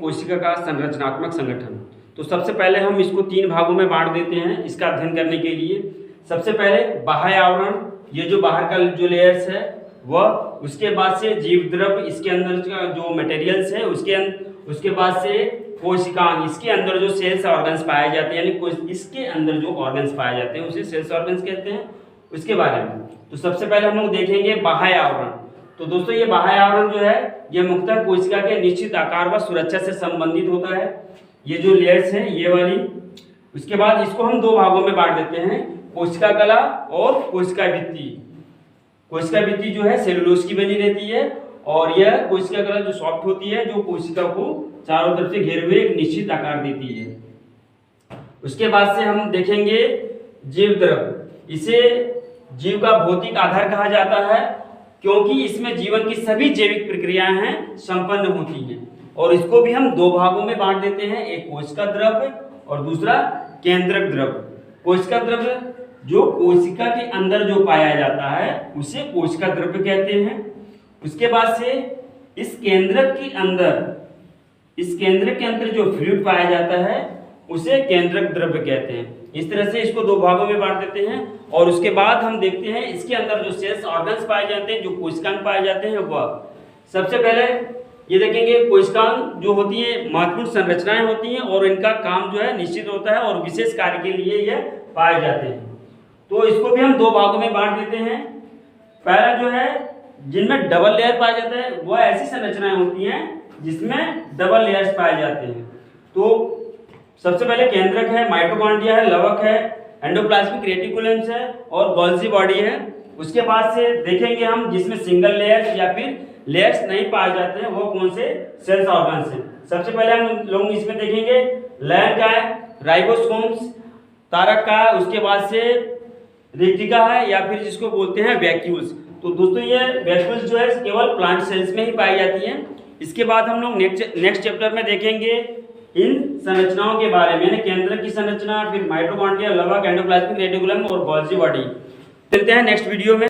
कोशिका का संरचनात्मक संगठन। तो सबसे पहले हम इसको 3 भागों में बांट देते हैं इसका अध्ययन करने के लिए। सबसे पहले बाह्य आवरण, ये जो बाहर का जो लेयर्स है वह, उसके बाद से जीव द्रव, इसके अंदर का जो मटेरियल्स है उसके बाद से कोशिकांग, इसके अंदर जो सेल्स ऑर्गन्स पाए जाते हैं, यानी इसके अंदर जो ऑर्गन्स पाए जाते हैं उसे सेल्स ऑर्गन्स कहते हैं। उसके बारे में तो सबसे पहले हम लोग देखेंगे बाह्य आवरण। तो दोस्तों ये बाह्य आवरण जो है ये मुख्यतः कोशिका के निश्चित आकार व सुरक्षा से संबंधित होता है, ये जो लेयर्स हैं ये वाली। उसके बाद इसको हम 2 भागों में बांट देते हैं, कोशिका कला और कोशिका भित्ति। कोशिका भित्ति जो है सेलुलोज की बनी रहती है और यह कोशिका कला जो सॉफ्ट होती है, जो कोशिका को चारों तरफ से घेरे हुए एक निश्चित आकार देती है। उसके बाद से हम देखेंगे जीव द्रव। इसे जीव का भौतिक आधार कहा जाता है क्योंकि इसमें जीवन की सभी जैविक प्रक्रियाएं हैं संपन्न होती हैं। और इसको भी हम 2 भागों में बांट देते हैं, एक कोशिका द्रव और दूसरा केंद्रक द्रव। कोशिका द्रव जो कोशिका के अंदर जो पाया जाता है उसे कोशिका द्रव्य कहते हैं। उसके बाद से इस केंद्रक के अंदर जो फ्लूइड पाया जाता है उसे केंद्रक द्रव्य कहते हैं। इस तरह से इसको 2 भागों में बांट देते हैं। और उसके बाद हम देखते हैं इसके अंदर जो सेल्स ऑर्गन्स पाए जाते हैं, जो कोशिकांग पाए जाते हैं वह सबसे पहले ये देखेंगे। कोशिकांग जो होती है महत्वपूर्ण संरचनाएं होती हैं और इनका काम जो है निश्चित होता है और विशेष कार्य के लिए यह पाए जाते हैं। तो इसको भी हम 2 भागों में बांट देते हैं। पहला जो है जिनमें डबल लेयर पाया जाता है वह ऐसी संरचनाएं होती हैं जिसमें डबल लेयर्स पाए जाते हैं। तो सबसे पहले केंद्रक है, माइटोकॉन्ड्रिया है, लवक है, एंडोप्लाज्मिक रेटिकुलम्स है और गोल्जी बॉडी है। उसके बाद से देखेंगे हम जिसमें सिंगल लेयर्स या फिर लेयर्स नहीं पाए जाते हैं वो कौन से सेल्स ऑर्गन्स हैं। सबसे पहले हम लोग इसमें देखेंगे लैन का है, राइबोसोम्स, तारक का है, उसके बाद से रेक्टिका है या फिर जिसको बोलते हैं वैक्यूल्स। तो दोस्तों ये वैक्यूल्स जो है केवल प्लांट सेल्स में ही पाई जाती हैं। इसके बाद हम लोग नेक्स्ट चैप्टर में देखेंगे इन संरचनाओं के बारे में, केंद्रक की संरचना, फिर माइटोकॉन्ड्रिया, लवक, एंडोप्लाज्मिक रेटिकुलम और गोल्जी बॉडी। मिलते हैं नेक्स्ट वीडियो में।